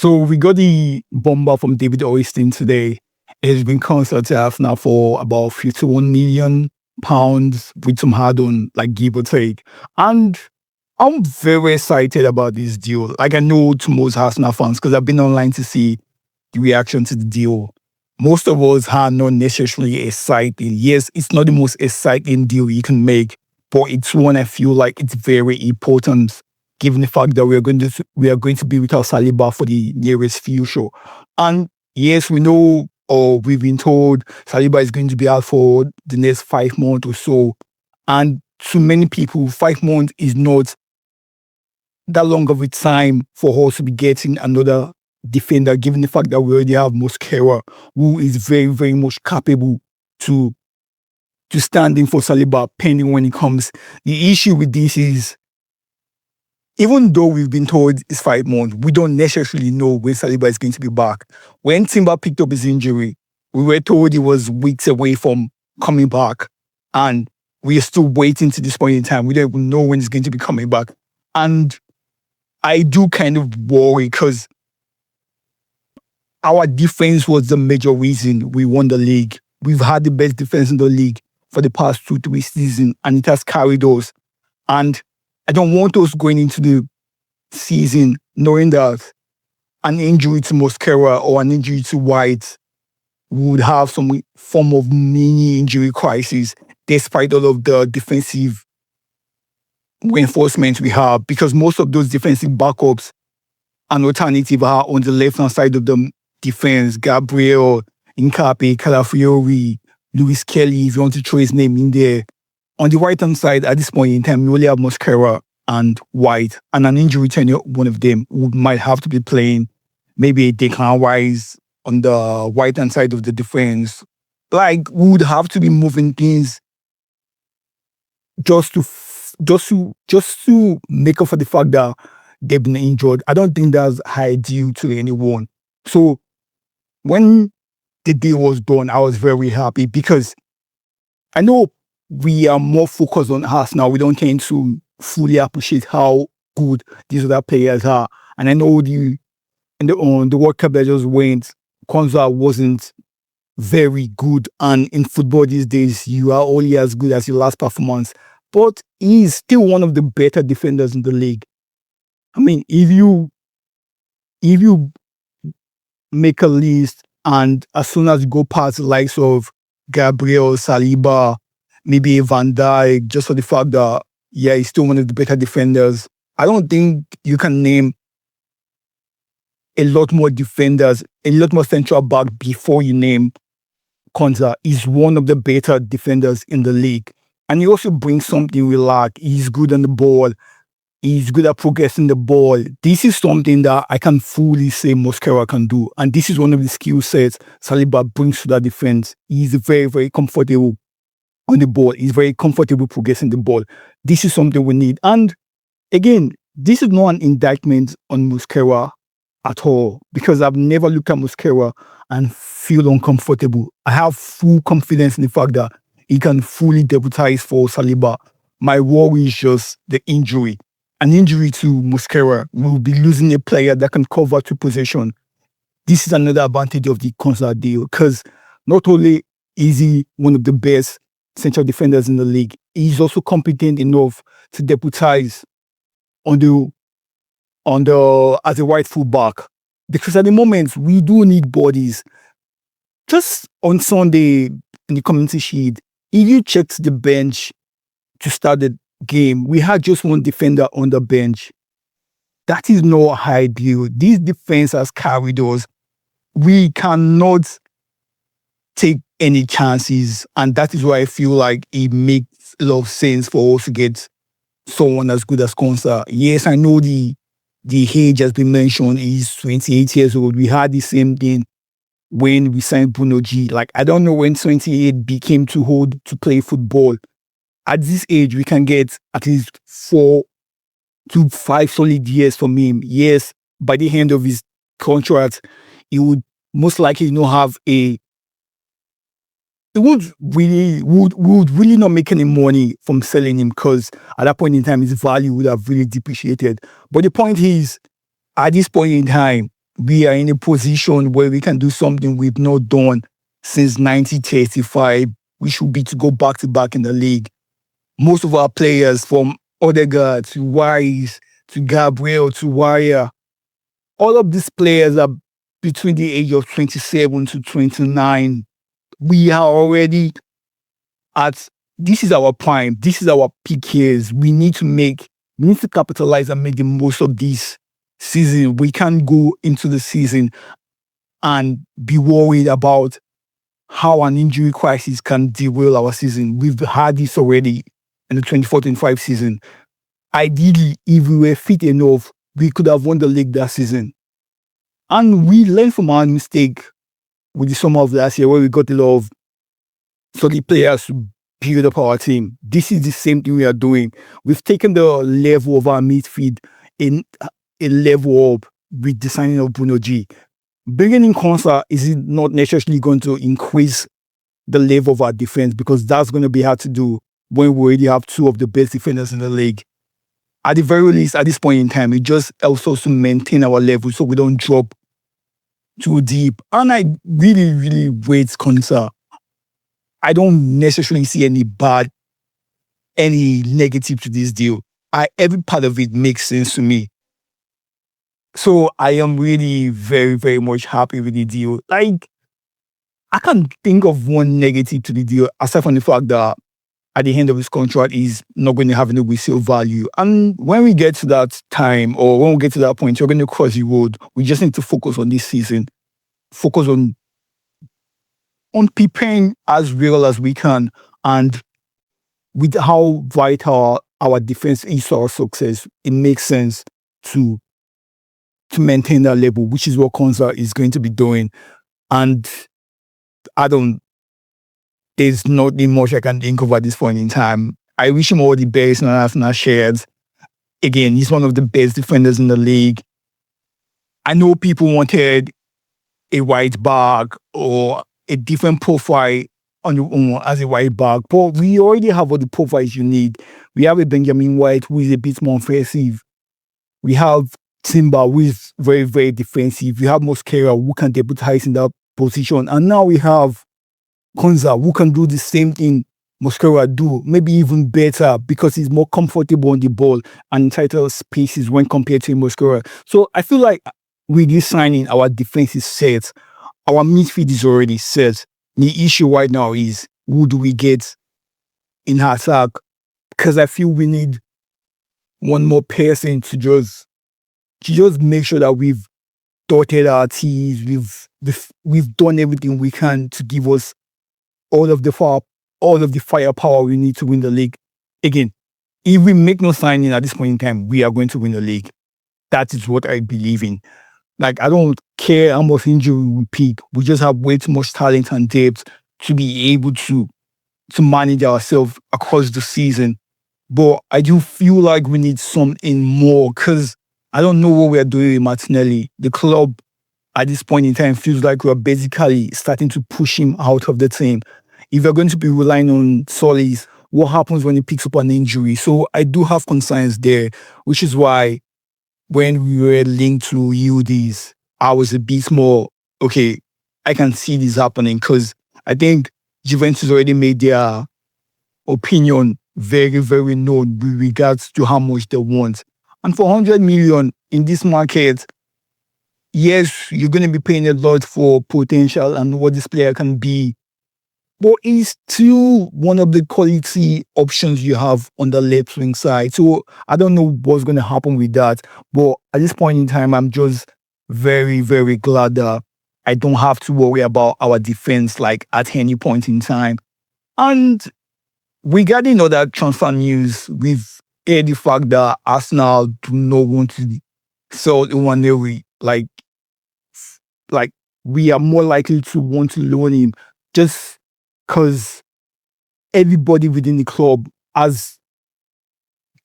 So we got the bomber from David Oyston today. It has been consulted to us now for about £51 with some hard on, like give or take. And I'm very excited about this deal. Like I know to most Arsenal fans because I've been online to see the reaction to the deal. Most of us are not necessarily excited. Yes, it's not the most exciting deal you can make, but it's one I feel like it's very important given the fact that we are going to be without Saliba for the nearest future. And yes, we know or we've been told Saliba is going to be out for the next 5 months or so. And to many people, 5 months is not that long of a time for us to be getting another defender, given the fact that we already have Mosquera, who is very, very much capable to stand in for Saliba, pending when it comes. The issue with this is, even though we've been told it's 5 months, we don't necessarily know when Saliba is going to be back. When Timber picked up his injury, we were told he was weeks away from coming back, and we are still waiting to this point in time. We don't even know when he's going to be coming back. And I do kind of worry because our defense was the major reason we won the league. We've had the best defense in the league for the past 2-3 seasons, and it has carried us. And I don't want us going into the season knowing that an injury to Mosquera or an injury to White would have some form of mini injury crisis, despite all of the defensive reinforcements we have, because most of those defensive backups and alternative are on the left-hand side of the defense. Gabriel, Nkape, Calafiori, Luis Kelly, if you want to throw his name in there. On the right-hand side, at this point in time, we only have Mosquera and White, and an injury to any one of them who might have to be playing maybe Declan Rice on the right-hand side of the defense. Like, we would have to be moving things just to make up for the fact that they've been injured. I don't think that's ideal to anyone. So when the deal was done, I was very happy because I know we are more focused on us now. We don't tend to fully appreciate how good these other players are. And I know on the World Cup that just went, Konsa wasn't very good. And in football these days, you are only as good as your last performance. But he's still one of the better defenders in the league. I mean, if you make a list and as soon as you go past the likes of Gabriel, Saliba, maybe Van Dijk, just for the fact that, yeah, he's still one of the better defenders, I don't think you can name a lot more defenders, a lot more central back before you name Konsa. He's one of the better defenders in the league. And he also brings something we lack. He's good on the ball. He's good at progressing the ball. This is something that I can fully say Mosquera can do. And this is one of the skill sets Saliba brings to that defense. He's very, very comfortable on the ball. He's very comfortable progressing the ball. This is something we need. And again, this is not an indictment on Mosquera at all, because I've never looked at Mosquera and feel uncomfortable. I have full confidence in the fact that he can fully deputize for Saliba. My worry is just the injury. An injury to Mosquera will be losing a player that can cover two positions. This is another advantage of the Konsa deal, because not only is he one of the best central defenders in the league, he's also competent enough to deputize as a right full back. Because at the moment, we do need bodies. Just on Sunday in the community sheet, if you checked the bench to start the game, we had just one defender on the bench. That is not ideal. This defense has carried us. We cannot take any chances, and that is why I feel like it makes a lot of sense for us to get someone as good as Konsa. Yes, I know the age has been mentioned. He's 28 years old. We had the same thing when we signed Bruno G. Like, I don't know when 28 became too old to play football. At this age, we can get at least 4 to 5 solid years from him. Yes, by the end of his contract, he would most likely not have a... He would really not make any money from selling him, because at that point in time, his value would have really depreciated. But the point is, at this point in time, we are in a position where we can do something we've not done since 1935. We should be to go back to back in the league. Most of our players, from Odegaard to Wise to Gabriel to Wire, all of these players are between the age of 27 to 29. We are already at, this is our prime. This is our peak years. We need to capitalize and make the most of this season. We can't go into the season and be worried about how an injury crisis can derail our season. We've had this already in the 24-25 season. Ideally, if we were fit enough, we could have won the league that season. And we learned from our mistake with the summer of last year, where we got a lot of solid players to build up our team. This is the same thing we are doing. We've taken the level of our midfield in a level up with the signing of Bruno G. Bringing in Konsa is not necessarily going to increase the level of our defense, because that's going to be hard to do when we already have two of the best defenders in the league. At the very least, at this point in time, it just helps us to maintain our level so we don't drop too deep. And I really, really rate Konsa. I don't necessarily see any negative to this deal. Every part of it makes sense to me. So I am really very, very much happy with the deal. Like, I can't think of one negative to the deal, aside from the fact that at the end of his contract, he's not going to have any resale value. And when we get to that time, or when we get to that point, we're going to cross the road. We just need to focus on this season. Focus on preparing as well as we can. And with how vital our defense is to our success, it makes sense to maintain that level, which is what Konsa is going to be doing. And there's not much I can think of at this point in time. I wish him all the best in Arsenal shares. Again, he's one of the best defenders in the league. I know people wanted a white back or a different profile as a white back, but we already have all the profiles you need. We have a Benjamin White who is a bit more offensive. We have Timber who is very, very defensive. We have Mosquera who can deputize in that position. And now we have Konsa who can do the same thing Mosquera do, maybe even better, because he's more comfortable on the ball and in tighter spaces when compared to Mosquera. So I feel like with this signing, our defense is set. Our midfield is already set. The issue right now is, who do we get in attack? Because I feel we need one more person to just make sure that we've dotted our T's, we've done everything we can to give us all of the firepower we need to win the league. Again, if we make no signing at this point in time, we are going to win the league. That is what I believe in. Like, I don't care how much injury we pick. We just have way too much talent and depth to be able to manage ourselves across the season. But I do feel like we need something more, because I don't know what we're doing with Martinelli. The club at this point in time feels like we're basically starting to push him out of the team. If you're going to be relying on Solis, what happens when he picks up an injury? So I do have concerns there, which is why when we were linked to UDs, I was a bit more, okay, I can see this happening, because I think Juventus already made their opinion very, very known with regards to how much they want. And for 100 million in this market, yes, you're going to be paying a lot for potential and what this player can be, but he's still one of the quality options you have on the left wing side. So I don't know what's going to happen with that. But at this point in time, I'm just very, very glad that I don't have to worry about our defense like at any point in time. And regarding other transfer news, we've heard the fact that Arsenal do not want to sell Iwaneri. Like we are more likely to want to loan him, just because everybody within the club has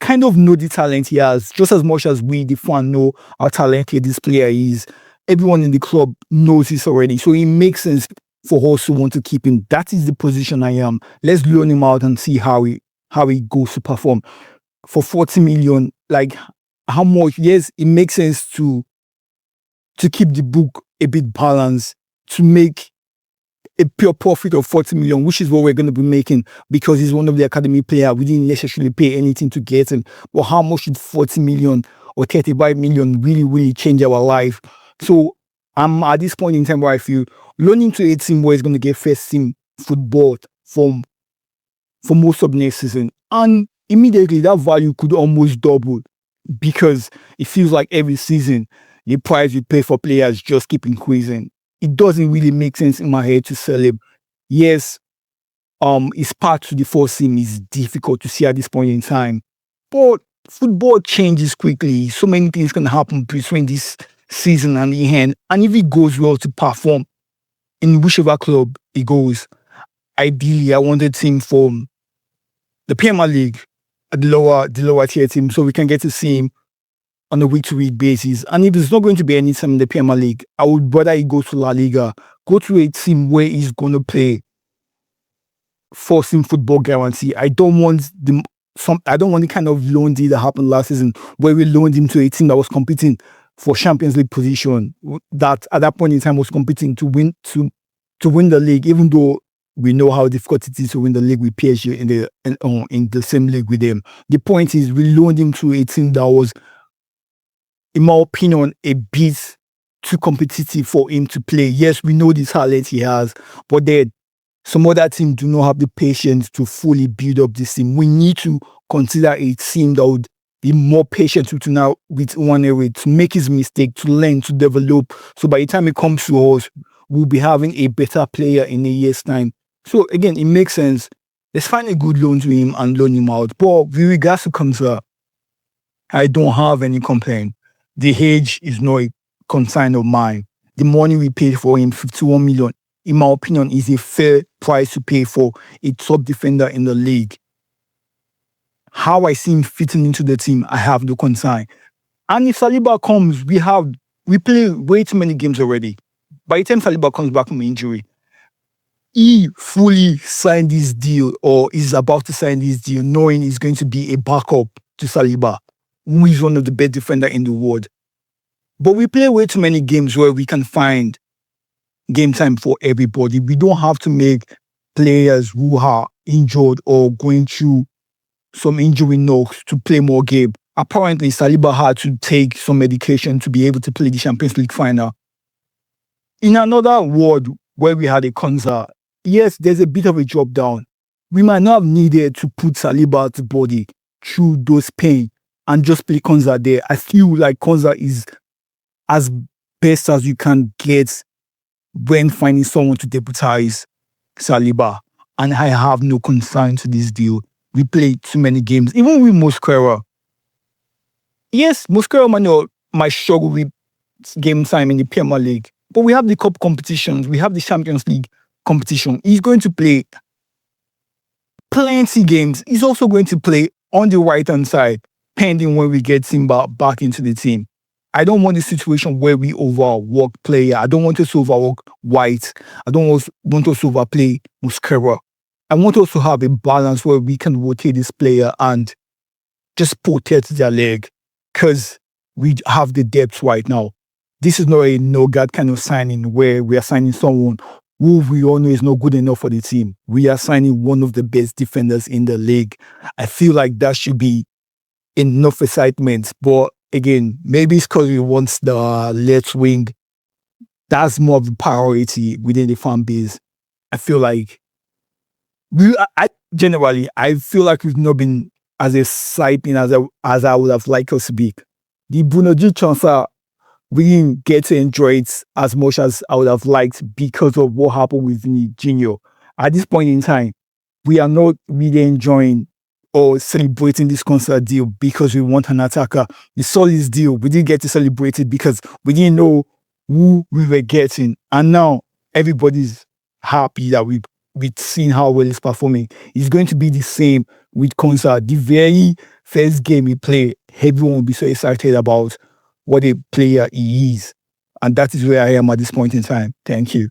kind of know the talent he has, just as much as we, the fan, know how talented this player is. Everyone in the club knows this already. So it makes sense for us to want to keep him. That is the position I am. Let's loan him out and see how he goes to perform. For 40 million, like how much? Yes, it makes sense to to keep the book a bit balanced, to make a pure profit of 40 million, which is what we're going to be making because he's one of the academy players. We didn't necessarily pay anything to get him. But how much should 40 million or 35 million really change our life? So I'm at this point in time where I feel loaning to a team where he's going to get first team football for most of next season. And immediately that value could almost double because it feels like every season the price you pay for players just keep increasing. It doesn't really make sense in my head to sell him. Yes, his path to the first team is difficult to see at this point in time. But football changes quickly. So many things can happen between this season and the end. And if it goes well to perform in whichever club he goes, ideally I wanted him from the Premier League, the lower tier team, so we can get to see him on a week-to-week basis. And if there's not going to be any time in the Premier League, I would rather he go to La Liga, go to a team where he's going to play forcing football guarantee. I don't want the kind of loan deal that happened last season where we loaned him to a team that was competing for Champions League position, that at that point in time was competing to win the league, even though we know how difficult it is to win the league with PSG in the same league with them. The point is we loaned him to a team that was, in my opinion, a bit too competitive for him to play. Yes, we know the talent he has, but then some other teams do not have the patience to fully build up this team. We need to consider a team that would be more patient with Nwaneri, to make his mistake, to learn, to develop. So by the time it comes to us, we'll be having a better player in a year's time. So again, it makes sense. Let's find a good loan to him and loan him out. But with regards to Konsa, I don't have any complaint. The age is not a concern of mine. The money we paid for him, 51 million, in my opinion, is a fair price to pay for a top defender in the league. How I see him fitting into the team, I have no concern. And if Saliba comes, we play way too many games already. By the time Saliba comes back from injury, he fully signed this deal or is about to sign this deal knowing he's going to be a backup to Saliba, who is one of the best defenders in the world. But we play way too many games where we can find game time for everybody. We don't have to make players who are injured or going through some injury knocks to play more game. Apparently, Saliba had to take some medication to be able to play the Champions League final. In another word, where we had a Konsa, yes, there's a bit of a drop down. We might not have needed to put Saliba to body through those pain and just play Konsa there. I feel like Konsa is as best as you can get when finding someone to deputize Saliba. And I have no concern to this deal. We played too many games, even with Mosquera. Yes, Mosquera might struggle with game time in the Premier League, but we have the cup competitions, we have the Champions League competition. He's going to play plenty games. He's also going to play on the right-hand side, pending when we get Simba back into the team. I don't want a situation where we overwork player. I don't want us to overwork White. I don't want us to overplay Mosquera. I want us to have a balance where we can rotate this player and just protect their leg because we have the depth right now. This is not a no-God kind of signing where we are signing someone who we all know is not good enough for the team. We are signing one of the best defenders in the league. I feel like that should be enough excitement. But again, maybe it's because we want the left wing. That's more of a priority within the fan base. I feel like I feel like we've not been as exciting as I would have liked us to be. The Bruno G transfer, we didn't get to enjoy it as much as I would have liked because of what happened with Junior. At this point in time, we are not really enjoying or celebrating this Konsa deal because we want an attacker. We saw this deal, we didn't get to celebrate it because we didn't know who we were getting. And now everybody's happy that we've seen how well he's performing. It's going to be the same with Konsa. The very first game he played, everyone will be so excited about what a player he is. And that is where I am at this point in time. Thank you.